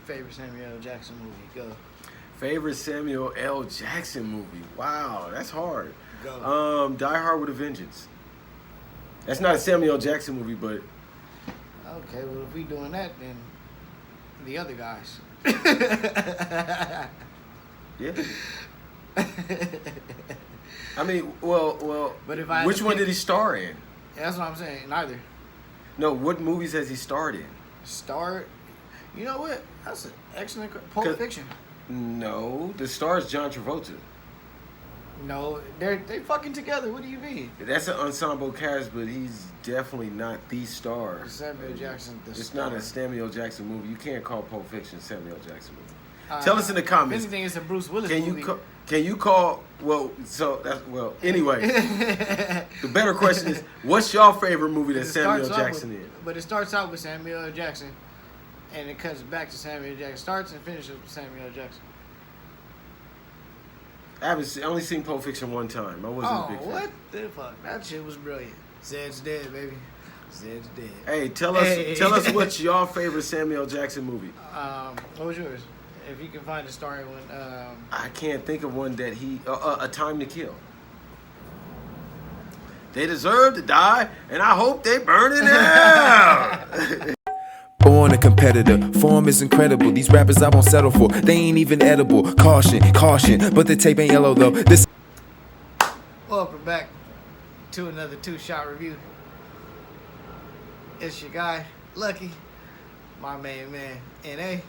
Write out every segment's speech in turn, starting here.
Favorite Samuel L. Jackson movie? Go. Favorite Samuel L. Jackson movie? Wow, that's hard. Go. Die Hard with a Vengeance. That's not a Samuel L. Jackson movie, but Okay, well, if we doing that, then the other guys. yeah. I mean, well. But if I which one did he star in? That's what I'm saying. Neither. No, what movies has he starred in? Star. You know what? That's an excellent. Pulp Fiction. No, the star is John Travolta. No, they fucking together. What do you mean? That's an ensemble cast, but he's definitely not the star. Samuel Jackson. It's not a Samuel Jackson movie. You can't call Pulp Fiction a Samuel Jackson movie. Tell us in the comments. If anything, it's a Bruce Willis movie. Can you call? Anyway, the better question is, what's your favorite movie that Samuel Jackson is? But it starts out with Samuel L. Jackson, and it comes back to Samuel Jackson. Starts and finishes with Samuel L. Jackson. I only seen Pulp Fiction one time. I wasn't a big fan. What the fuck? That shit was brilliant. Zed's dead, baby. Zed's dead. Hey, tell us what's your favorite Samuel Jackson movie? What was yours? If you can find a starring one. I can't think of one that he. A Time to Kill. They deserve to die, and I hope they burn it out. Born a competitor, form is incredible. These rappers I won't settle for, they ain't even edible. Caution, but the tape ain't yellow though. This. Welcome back to another 2-shot review. It's your guy, Lucky, my main man, NA.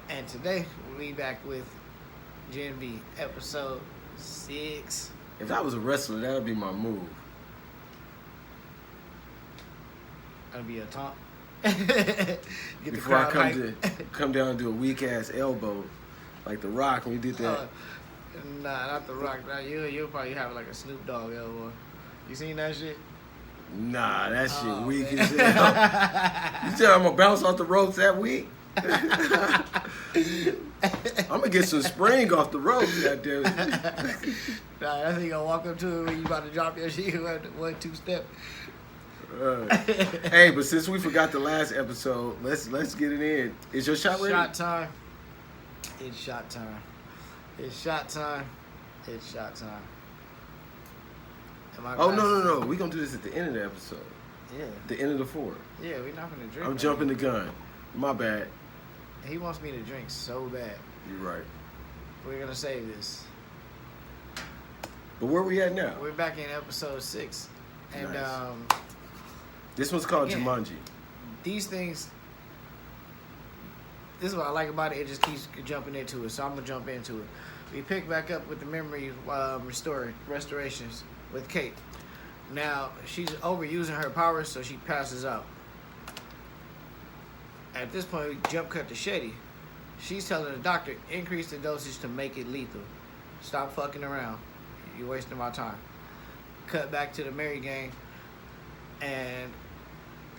And today, we'll be back with Gen V, episode 6. If I was a wrestler, that would be my move. That'll be a taunt. Before I come down and do a weak ass elbow, like The Rock when you did that. Nah, not The Rock. Nah, you'll probably have like a Snoop Dogg elbow. You seen that shit? Nah, that shit weak as hell. You said I'm gonna bounce off the ropes that weak? I'm gonna get some spring off the ropes, goddamn it. Nah, that's you gonna walk up to it when you about to drop your shit. 1-2 step. Hey, but since we forgot the last episode, let's get it in. Is your shot ready? Shot time. It's shot time. It's shot time. It's shot time. Oh no! We gonna do this at the end of the episode. Yeah. The end of the 4. Yeah, we're not gonna drink. I'm jumping the gun. My bad. He wants me to drink so bad. You're right. We're gonna save this. But where we at now? We're back in episode 6, and nice. This one's called Jumanji. These things. This is what I like about it. It just keeps jumping into it, so I'm gonna jump into it. We pick back up with the memory restorations with Kate. Now she's overusing her powers, so she passes out. At this point, we jump cut to Shetty. She's telling the doctor, increase the dosage to make it lethal. Stop fucking around. You're wasting my time. Cut back to the Mary gang, and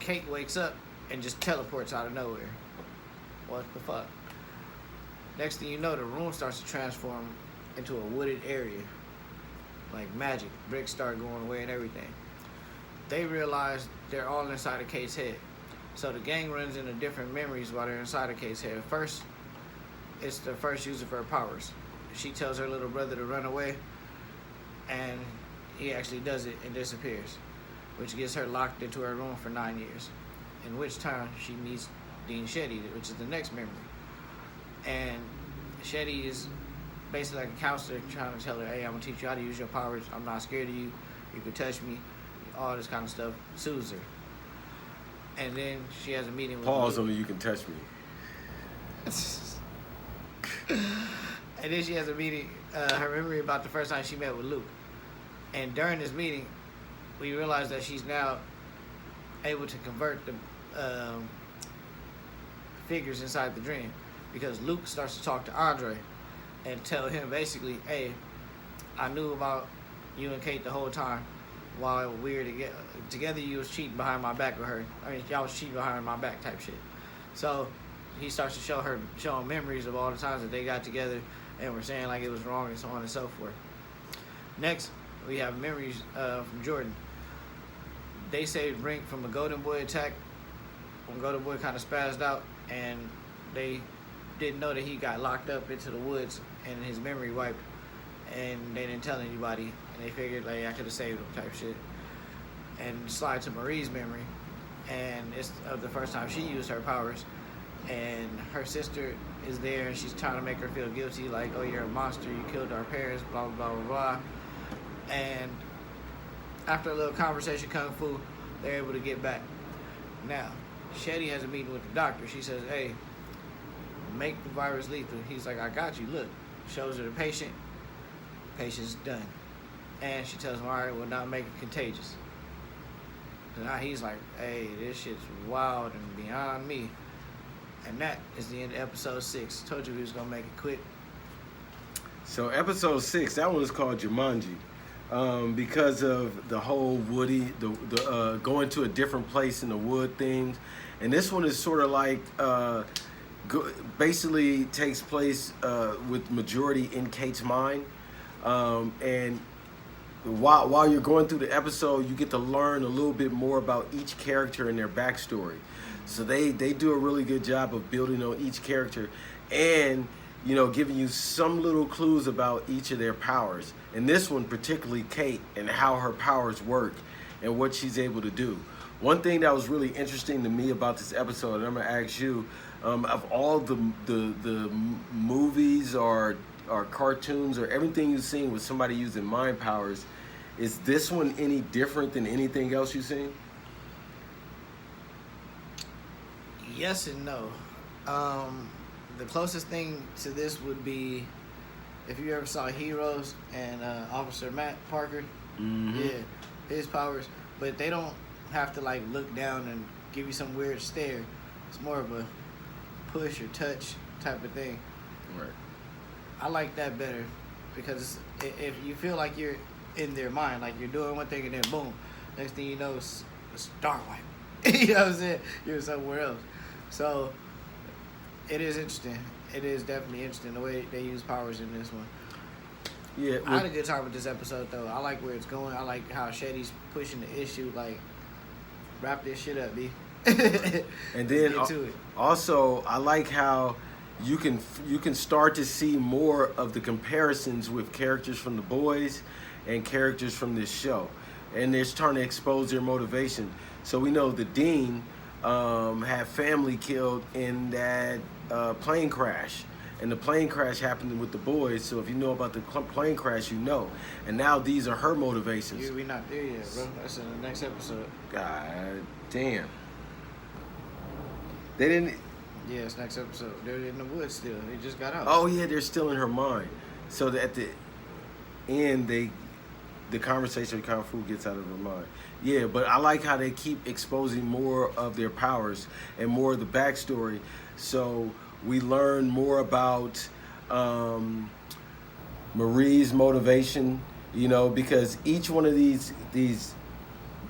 Kate wakes up and just teleports out of nowhere. What the fuck? Next thing you know, the room starts to transform into a wooded area. Like magic. Bricks start going away and everything. They realize they're all inside of Kate's head. So the gang runs into different memories while they're inside of Kate's head. First, it's the first use of her powers. She tells her little brother to run away, and he actually does it and disappears, which gets her locked into her room for 9 years, in which time she meets Dean Shetty, which is the next memory. And Shetty is basically like a counselor trying to tell her, hey, I'm going to teach you how to use your powers. I'm not scared of you. You can touch me. All this kind of stuff soothes her. And then she has a meeting with Pause on the you can touch me. And then she has a meeting, her memory about the first time she met with Luke. And during this meeting, we realize that she's now able to convert the figures inside the dream, because Luke starts to talk to Andre and tell him basically, hey, I knew about you and Kate the whole time. While we were together, you was cheating behind my back with her. I mean, y'all was cheating behind my back type shit. So he starts to show him memories of all the times that they got together and were saying like it was wrong and so on and so forth. Next, we have memories from Jordan. They saved Brink from a Golden Boy attack when Golden Boy kind of spazzed out, and they didn't know that he got locked up into the woods and his memory wiped, and they didn't tell anybody, and they figured like I could have saved him type shit, and slide to Marie's memory, and it's the first time she used her powers, and her sister is there, and she's trying to make her feel guilty, like, oh, you're a monster, you killed our parents, blah blah blah blah, and after a little conversation kung fu, they're able to get back. Now, Shetty has a meeting with the doctor. She says, hey, make the virus lethal. He's like, I got you. Look. Shows her the patient. Patient's done. And she tells him, all right, we'll not make it contagious. And now he's like, hey, this shit's wild and beyond me. And that is the end of episode 6. Told you we was going to make it quick. So episode 6, that one is called Jumanji. Because of the whole Woody, the going to a different place in the wood things. And this one is sort of like, basically takes place with majority in Kate's mind. And while you're going through the episode, you get to learn a little bit more about each character and their backstory. So they do a really good job of building on each character and, you know, giving you some little clues about each of their powers. And this one, particularly Kate, and how her powers work and what she's able to do. One thing that was really interesting to me about this episode, and I'm gonna ask you, of all the movies or cartoons or everything you've seen with somebody using mind powers, is this one any different than anything else you've seen? Yes and no. The closest thing to this would be if you ever saw Heroes and Officer Matt Parker. Mm-hmm. Yeah, his powers. But they don't have to like look down and give you some weird stare. It's more of a push or touch type of thing. Right. I like that better because if you feel like you're in their mind, like you're doing one thing and then boom, next thing you know it's a star wipe. You know what I'm saying? You're somewhere else. So it is interesting. It is definitely interesting the way they use powers in this one. Yeah, I had a good time with this episode though. I like where it's going. I like how Shetty's pushing the issue. Like, wrap this shit up, B. And then get to it. Also, I like how you can start to see more of the comparisons with characters from The Boys and characters from this show, and they're starting to expose their motivation. So we know the Dean had family killed in that plane crash. And the plane crash happened with The Boys, so if you know about the plane crash, you know. And now these are her motivations. Yeah, we not there yet, bro. That's in the next episode. God damn. They didn't... Yeah, it's next episode. They're in the woods still. They just got out. Oh, yeah, they're still in her mind. So that at the end, the conversation with Kung Fu gets out of her mind. Yeah, but I like how they keep exposing more of their powers and more of the backstory. So we learn more about Marie's motivation, you know, because each one of these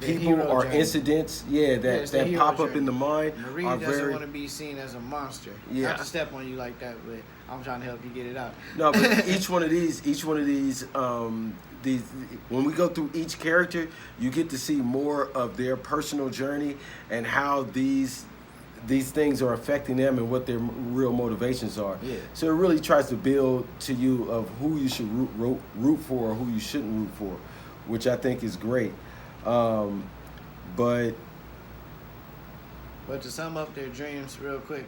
people or incidents, that pop up in the mind. Marie doesn't want to be seen as a monster. Yeah. Not to step on you like that, but I'm trying to help you get it out. No, but each one of these, when we go through each character, you get to see more of their personal journey and how these things are affecting them and what their real motivations are. Yeah. So it really tries to build to you of who you should root for or who you shouldn't root for, which I think is great. But to sum up their dreams real quick,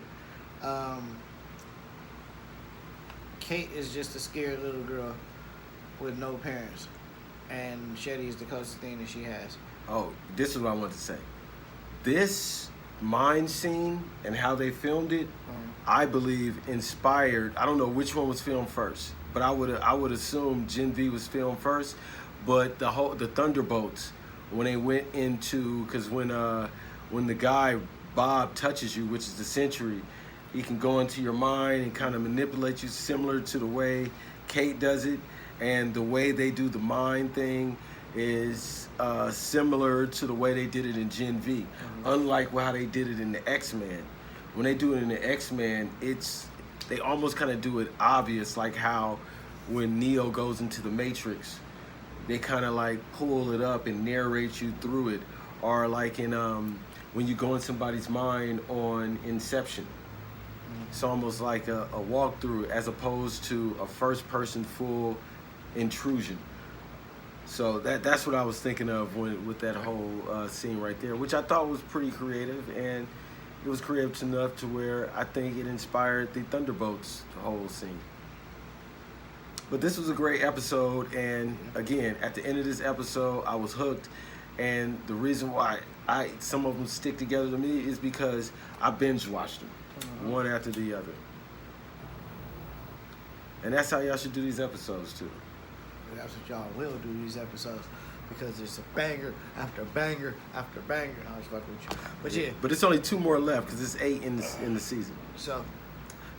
Kate is just a scared little girl with no parents, and Shetty is the closest thing that she has. Oh, this is what I want to say. This mine scene and how they filmed it, I believe inspired. I don't know which one was filmed first, but I would assume Gen V was filmed first. But the Thunderbolts, when they went into, because when the guy Bob touches you, which is the Sentry, he can go into your mind and kind of manipulate you, similar to the way Kate does it, and the way they do the mind thing is similar to the way they did it in Gen V. Mm-hmm. Unlike how they did it in the X-Men. When they do it in the X-Men, they almost kind of do it obvious, like how when Neo goes into the Matrix, they kind of like pull it up and narrate you through it. Or like in when you go in somebody's mind on Inception. It's almost like a walkthrough as opposed to a first-person full intrusion. So that's what I was thinking of with that whole scene right there, which I thought was pretty creative, and it was creative enough to where I think it inspired the Thunderbolts whole scene. But this was a great episode, and again, at the end of this episode, I was hooked. And the reason why some of them stick together to me is because I binge watched them, one after the other. And that's how y'all should do these episodes too. That's what y'all will do these episodes, because it's a banger after banger after banger. I was fucking with you, but yeah. But it's only 2 more left because it's 8 in the season. So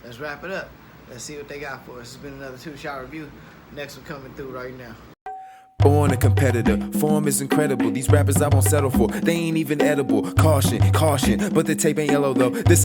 let's wrap it up. Let's see what they got for us. It's been another 2-shot review. Next one coming through right now. Born a competitor, form is incredible. These rappers I won't settle for, they ain't even edible. Caution, caution, but the tape ain't yellow though. This